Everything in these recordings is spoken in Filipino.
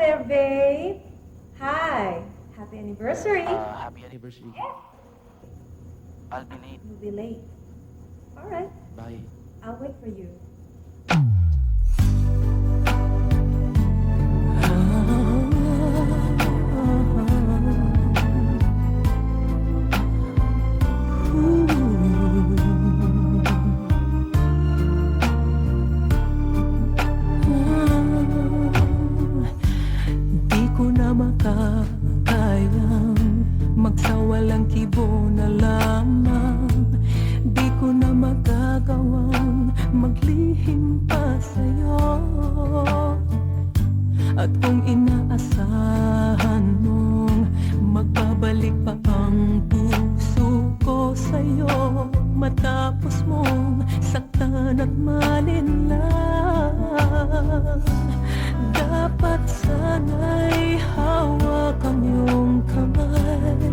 there, babe. Hi. Happy anniversary. Happy anniversary. I'll be late. You'll be late. All right. Bye. I'll wait for you. Di ko na makakayang magsawalang kibo na lamang. Di ko na magagawang maglihim pa sa'yo. At kung inaasahan mong magbabalik pa ang puso ko sa'yo, matapos mong saktan at malinlang, dapat sana'y hawak ang iyong kamay.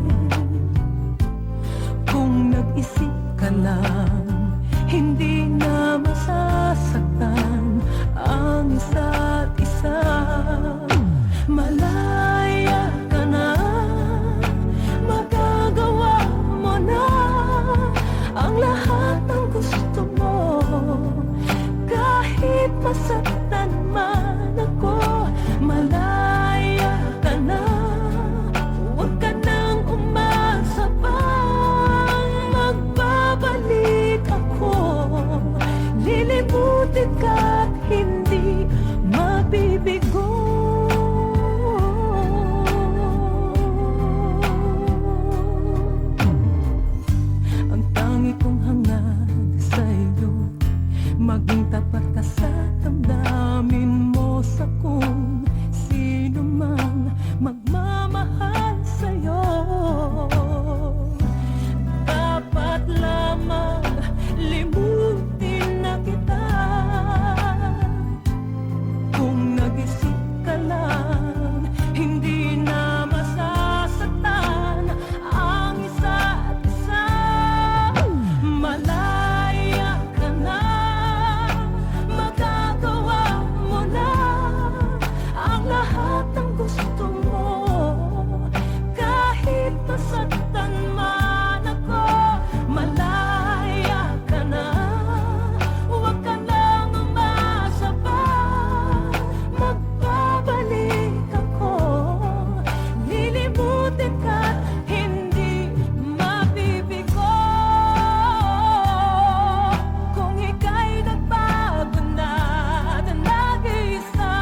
Kung nag-isip ka lang, hindi na masasaktan ang isa't isa. Malaya ka na, magagawa mo na ang lahat ng gusto mo. Kahit masaktan man ako, malaya ka na. Huwag ka nang umasa pang magbabalik ako. Lilimutin ka't hindi mabibigo. Ang tangi kong hangad sa'yo, maging tapat ka sa damdamin mo, sa kung sino mang magmamahal sa'yo. Dapat lamang limutin na kita. Kung nag-isip ka lang, hindi na masasaktan ang isa't isa. Malaya ka na, magagawa mo na ang lahat ng gusto mo. Kahit masaktan man ako, malaya ka na. Huwag ka lang umasa pa, magbabalik ako. Lilimutin ka't hindi mabibigo. Kung ika'y nagbago na nag-iisa,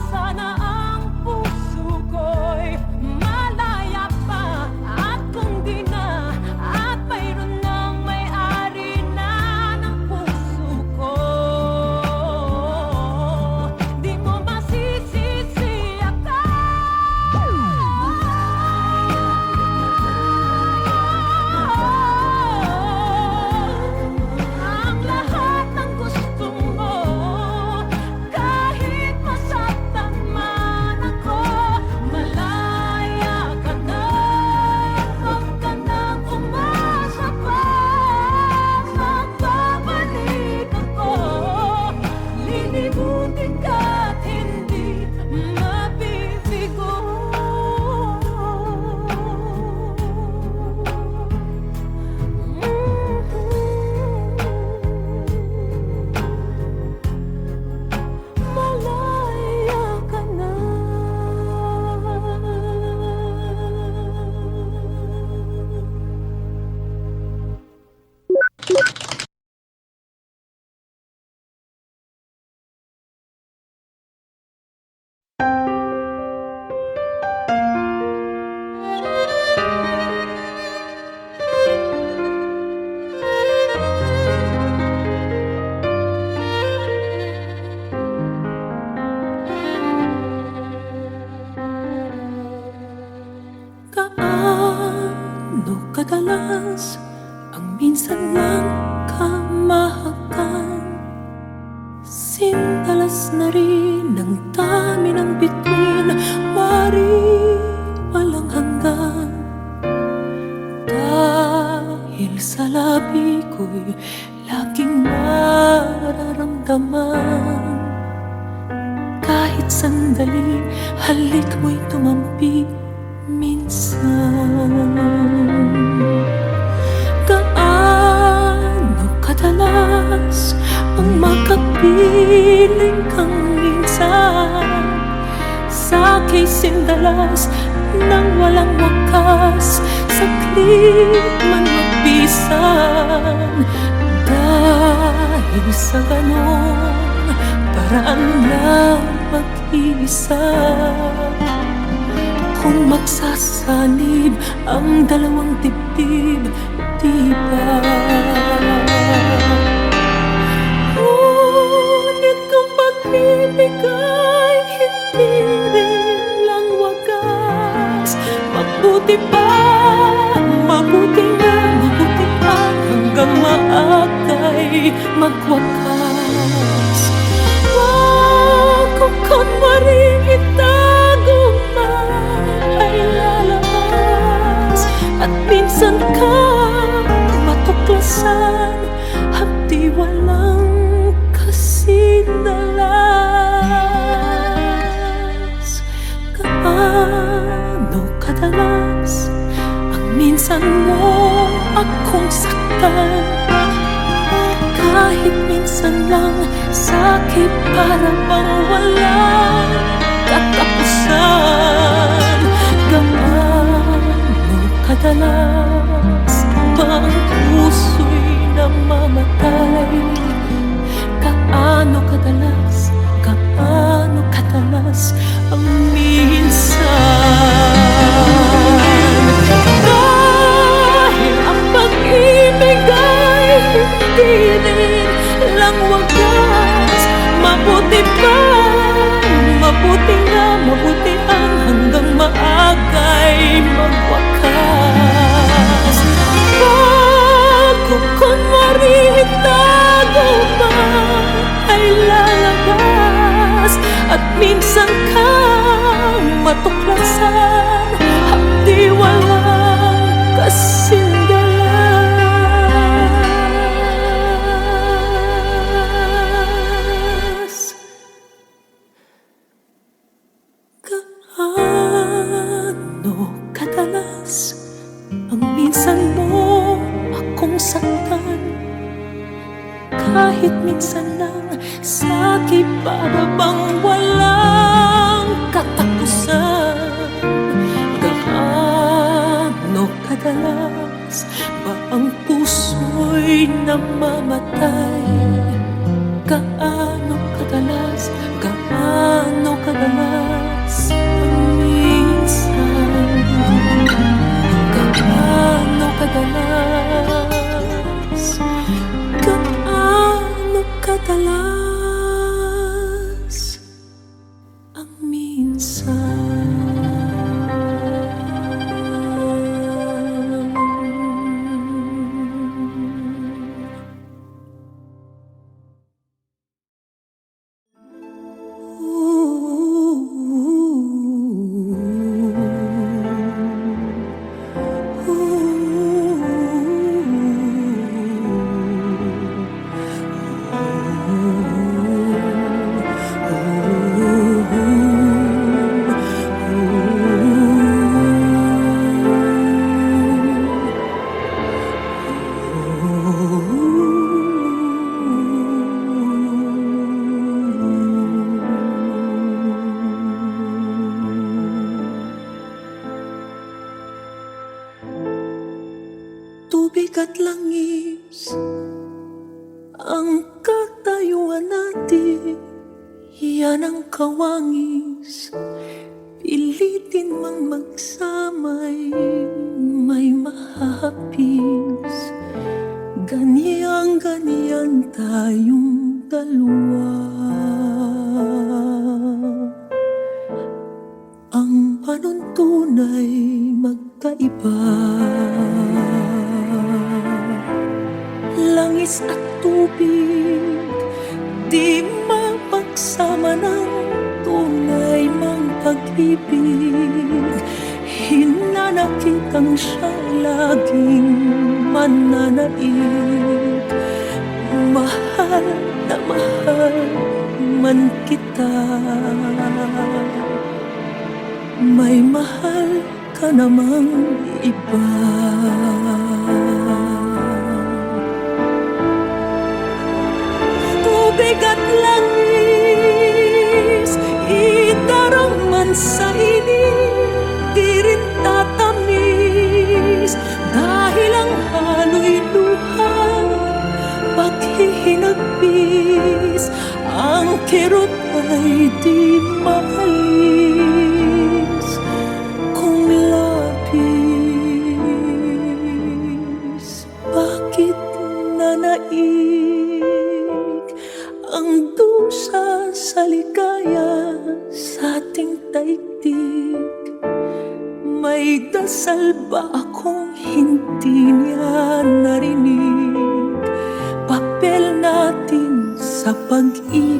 sana ang puso ko'y malaya pa. At kung di na, at mayroon ng may-ari na ng puso ko, di mo masisisi ako. Ang lahat ng gusto mo, kahit masaktan man ako, malaya ka na. Huwag ka nang umasa pa, magbabalik ako. Lilimutin ka't hindi mabibigo. Malaya ka na. Gaano kadalas ang minsan lang kamahakan? Sindalas na rin ang dami ng bituin, wari walang hanggan. Dahil sa labi ko'y laging mararamdaman sandali, halik mo'y tumampi minsan. Gaano kadalas ang makapiling kang minsan sa'ki sindalas nang walang wakas, saglit man magpisan. Dahil sa ganon paraan lang mag-iisa, kung magsasanib ang dalawang dibdib, di ba? Ngunit kung pag-ibigay hindi rin lang wagas, mabuti pa, mabuti nga, mabuti pa, hanggang maagay magwakas. Wag ko kunwaring itago man ay lalabas, at minsan ka matuklasan, hapdi walang kasindalas. Gaano kadalas ang minsan mo akong saktan, kahit minsan lang sakit para bang walang katapusan. Gaano kadalas bang puso'y namamatay? Gaano kadalas, gaano kadalas ang minsan? Dahil ang pag-ibig ay hindi rin lang wagas, mabuti pa, mabuti nga, mabuti ang hanggang maagay magwakas. Wag ko kunwari itago pa ay lalabas, at minsan kang matuklasan, hapdi walang kasindalas. Gaano kadalas ang minsan mo akong saktan, kahit minsan lang sa'ki para bang walang katapusan. Gaano kadalas ba ang puso'y namamatay? Gaano kadalas, gaano kadalas ang minsan? Gaano kadalas, gaano kadalas ang minsan? Tubig at langis ang katayuan natin, yan ang kawangis. Pilitin mang magsamay, may mahahapis. Ganyan tayong dalawa. Ang panuntunay magkaiba. Langis at tubig, di mapagsama ng tunay mang pag-ibig. Hinanakit ang siyang laging mananaig. Mahal mahal na mahal man kita. May mahal ka namang iba. Tubig at langis, itarang man sa init, di rin tatamis. Dahil ang halo'y luha, paghihinagpis, ang kirot ay di maalis kung labis. Bakit nanaig ang dusa sa ligaya sa ating daigdig? May dasal ba akong hindi niya narinig? Papel natin sa pag-ibig.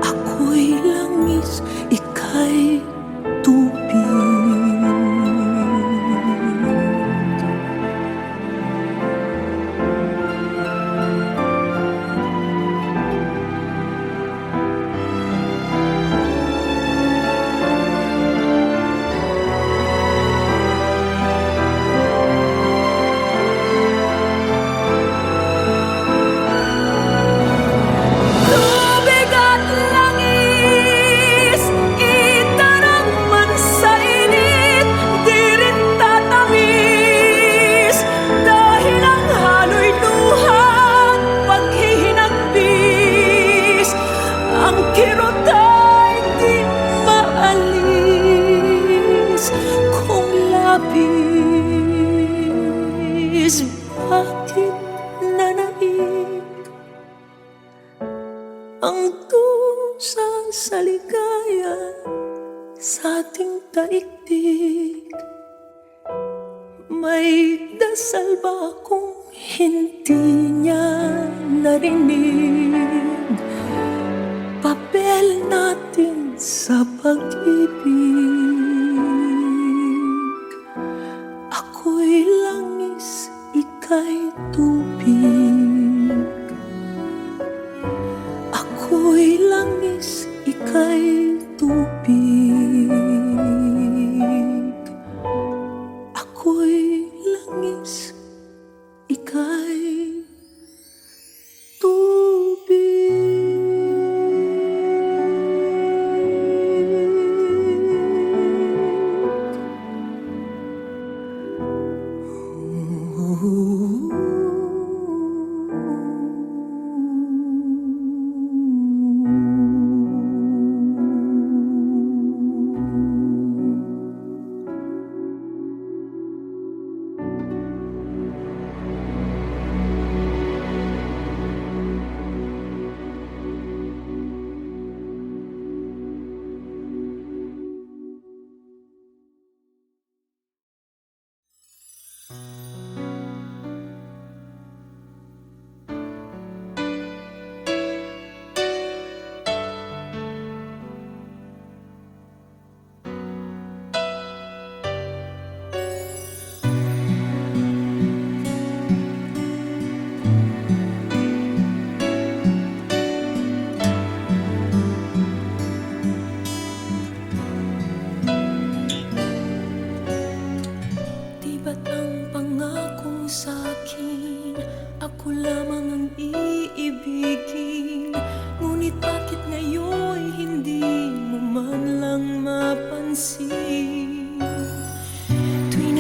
Ako'y langis, ika'y tubig. Tubig at langis, itarang man sa init, di rin tatamis. Dahil ang halo'y luha, paghihinagpis, ang kirot ay di maalis kung labis. Bakit nanaig ang dusa sa ligaya sa ating daigdig? May dasal ba akong hindi niya narinig? Papel natin sa pag-ibig. Ako'y langis, ika'y tubig. Ako'y langis, ika'y tubig. Ako'y langis, ika'y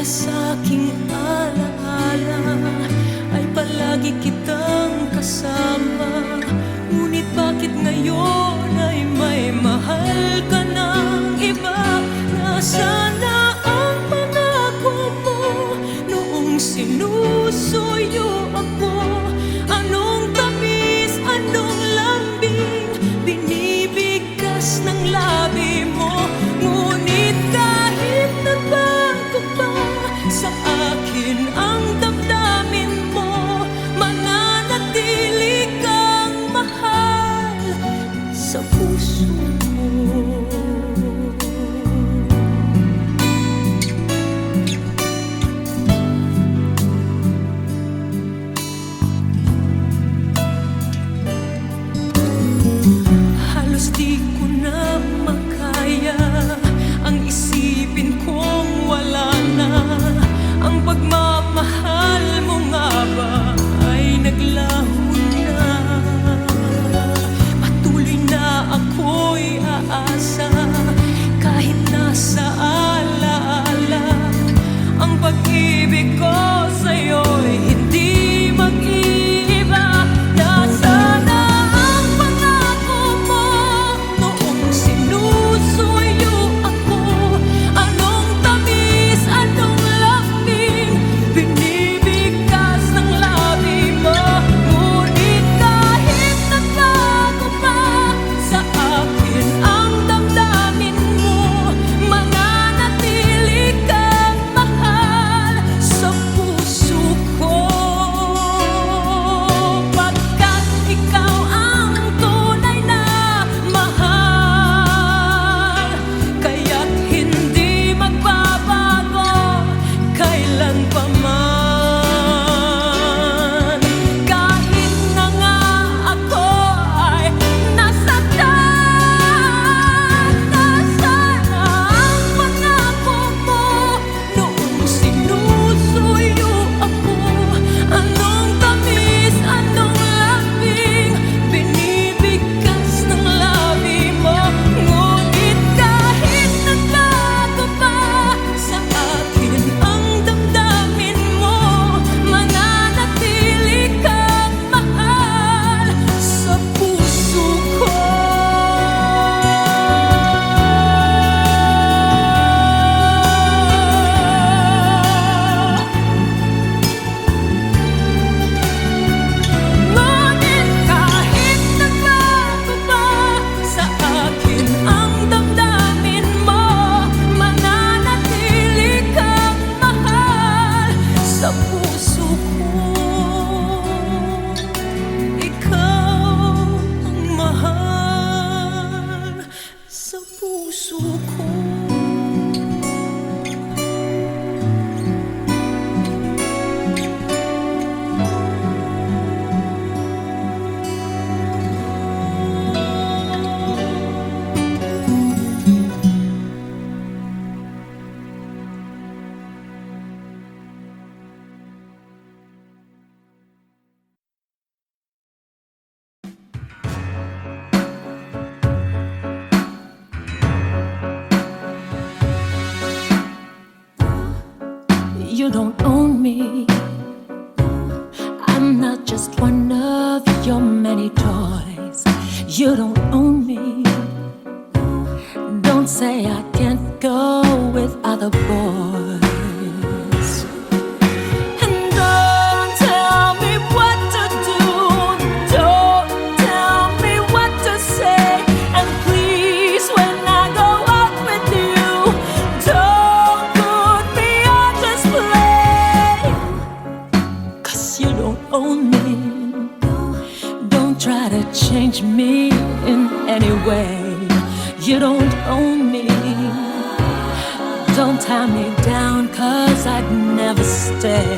sa'king alaala ay palagi kitang kasama. Ngunit bakit ngayon ay may mahal ka ng iba? Nasaan na ang pangako mo noong sinusuyo ako? Anong tamis, anong lambing binibigkas ng labi mo? Ngunit kahit nagbago pa sa akin ang You don't own me. I'm not just one of your many toys. You don't own me. Don't say I can't go with other boys. And don't tell me what to do. Don't tell me what to say. And please, when I go out with you, don't put me on display. 'Cause you don't own me. Don't try to change me in any way. You don't own me. Don't tie me down, 'cause I'd never stay.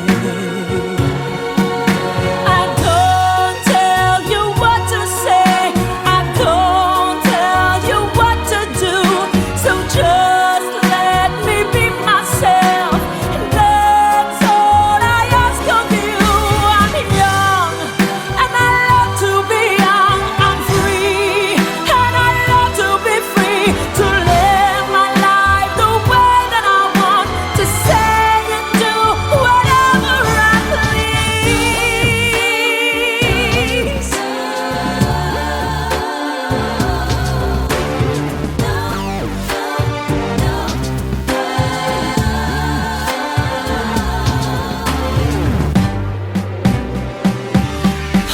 I don't tell you what to say. I don't tell you what to do. So just let me be myself, and that's all I ask of you. I'm young, and I love to be young. I'm free, and I love to be free. To live my life the way that I want. To say and do whatever I please.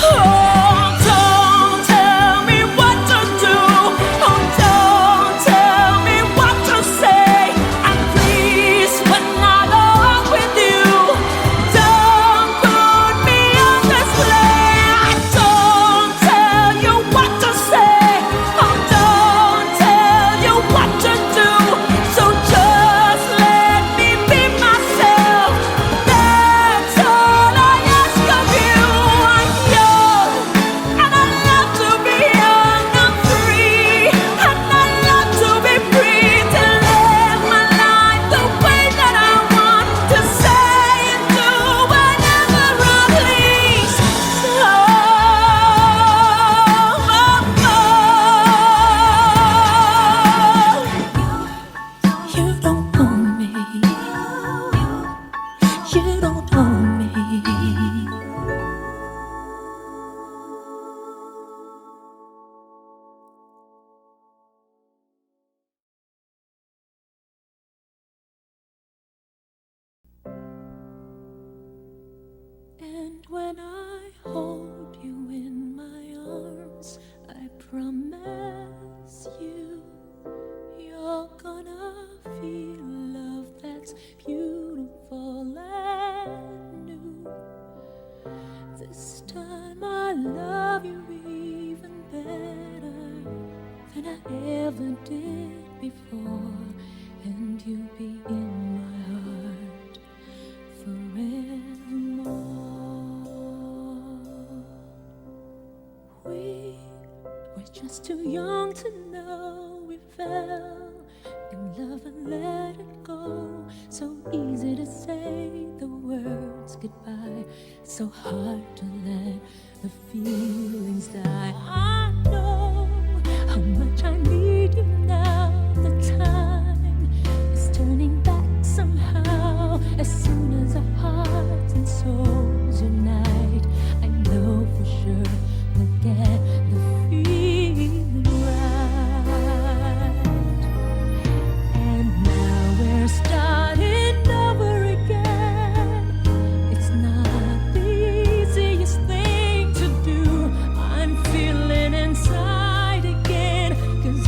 Oh, don't tell me what to do. Oh, don't tell me what to say. And please, when I go out with you, don't put me on display. I don't tell you what to say. Oh, don't tell you what to do. So just let me be myself. That's all I ask of you. I'm young, and I love to be young. I'm free, and I love to be free. To live my life the way that I want. To say and do whatever I please. You don't own me. You don't own me. And when I hold you in my arms, I promise you, you're gonna feel love that's beautiful and new. This time I love you even better than I ever did before, and you'll be in my heart forevermore. We were just too young to know we fell in love and let it go. So easy to say the words goodbye, so hard to let the feelings die. I know how much I need you now. The time is turning back somehow. As soon as our hearts and souls unite, I know for sure we'll get the feeling right. And now we're starting over again. It's not the easiest thing to do. I'm feeling inside again, 'cause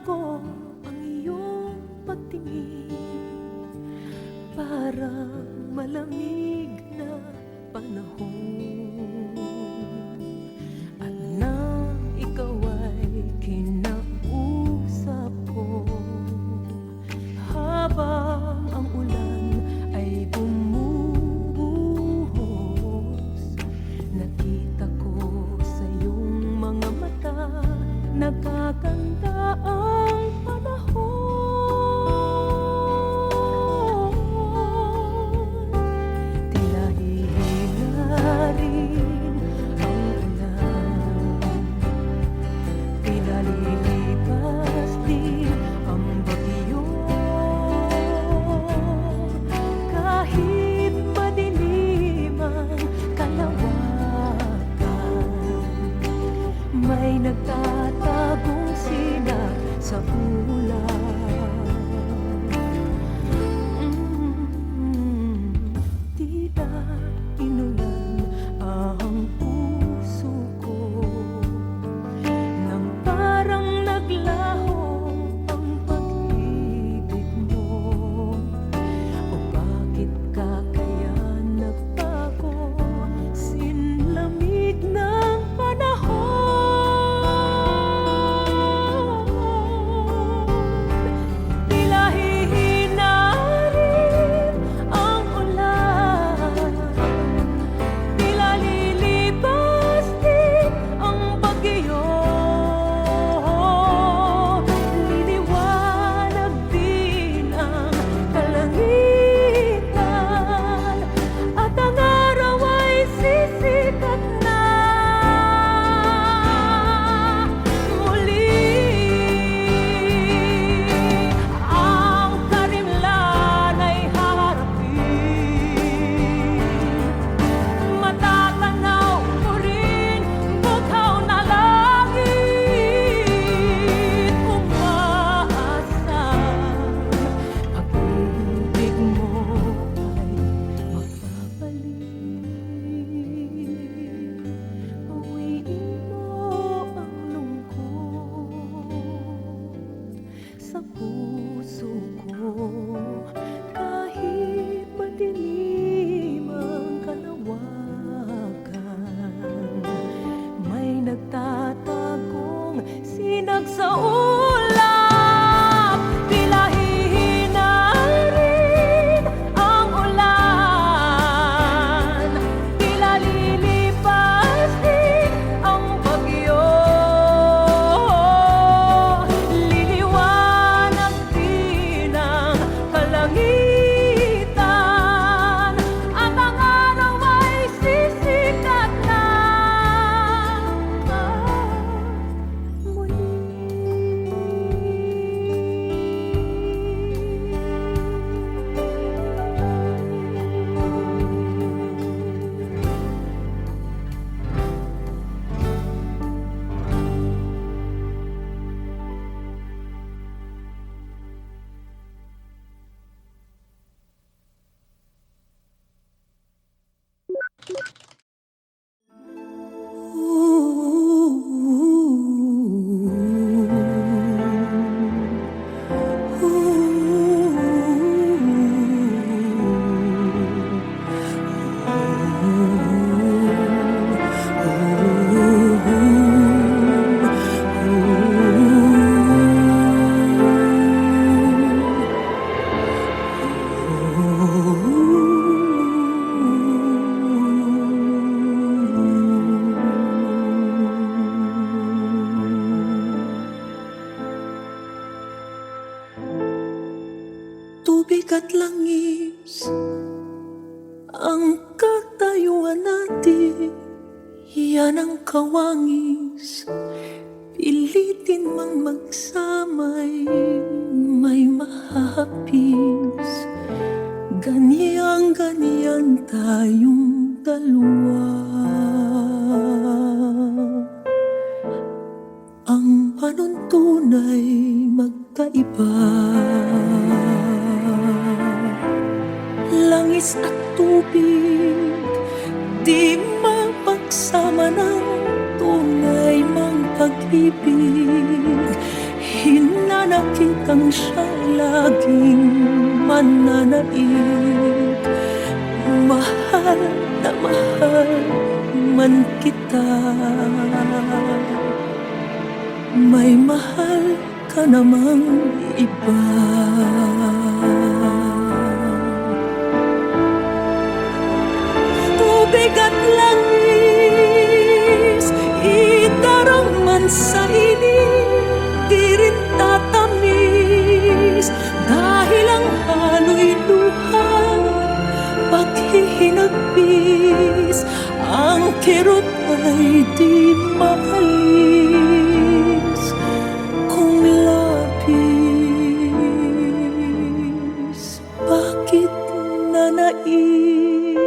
ko ang iyong pagtingin, parang malamig na panahon. At nang ikaw ay kinausap ko, habang ang ulan ay bumubuhos, nakita ko sa iyong mga mata, nagkaganda ang panahon. Tila hihila rin ang ulan, tila lilipas din ang bagyo. Kahit madilim ang kalawakan, may nagtatagong sinag sa ulan. Tila inulan ang puso ko, nang parang naglaho ang pag-ibig mo. O bakit ka kaya nagbago, sinlamig ng panahon? Tila hihina rin ang ulan, tila lilipas din ang bagyo. Liliwanag din ang kalangitan, at ang araw ay sisikat na muli. Ang karimlan ay haharapin, matatanaw mo rin bughaw na langit. Umaasang pag-ibig mo ay mapapalik. Bawiin mo ang lungkot sa puso ko, kahit madilim ang kalawakan, may nagtatagong sinag sa ulap. Tila hihina rin ang ulan, tila lilipas din ang bagyo. Liliwanag din ang kalangitan, at ang araw ay sisikat na muli. Tubig at langis ang katayuan natin, yan ang kawangis. Pilitin mang magsamay, may mahapis. Ganyan tayong dalawa. Ang panuntunay magkaiba. Langis at tubig, di mapagsama ng tunay mang pag-ibig. hinanakit ang siyang laging mananaig. Mahal na mahal man kita, may mahal ka namang iba. Tubig at langis, itarong man sa init, di rin tatamis. Dahil ang halo'y luha, paghihinagpis, ang kirot ay di maalis kung labis. Bakit nanaig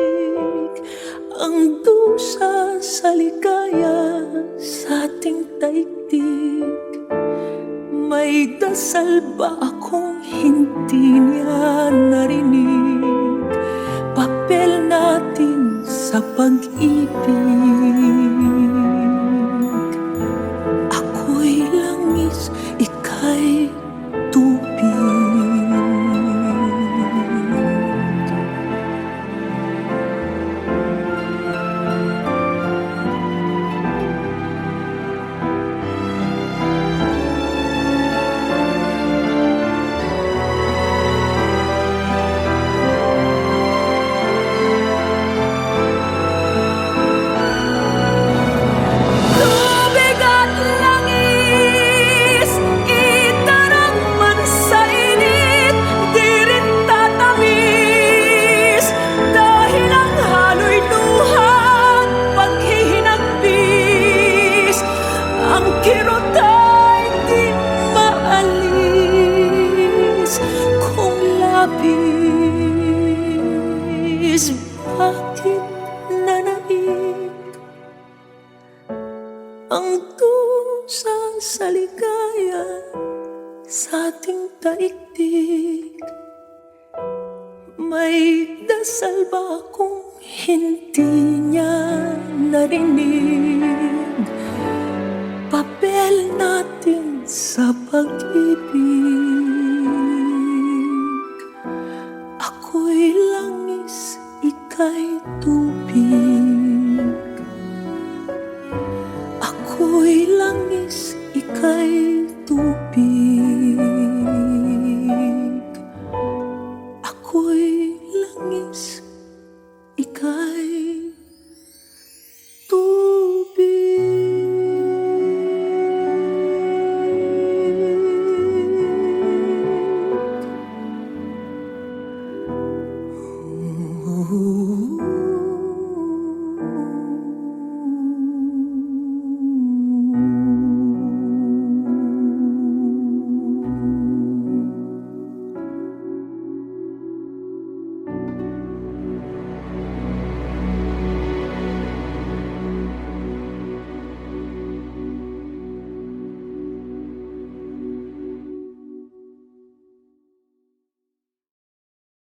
ang dusa sa ligaya sa ating daigdig? May dasal ba akong hindi niya narinig? Papel natin sa pag-ibig. Ako'y langis, ika'y tubig. Tubig at langis, itarang man sa init, di rin tatamis. Dahil ang halo'y luha, paghihinagpis, ang kirot ay di maalis kung labis. Bakit nanaig ang dusa sa ligaya sa ating daigdig? May dasal ba akong hindi niya narinig? Papel natin sa pag-ibig. Ako'y langis, ika'y tubig. Ako'y langis, ika'y tubig.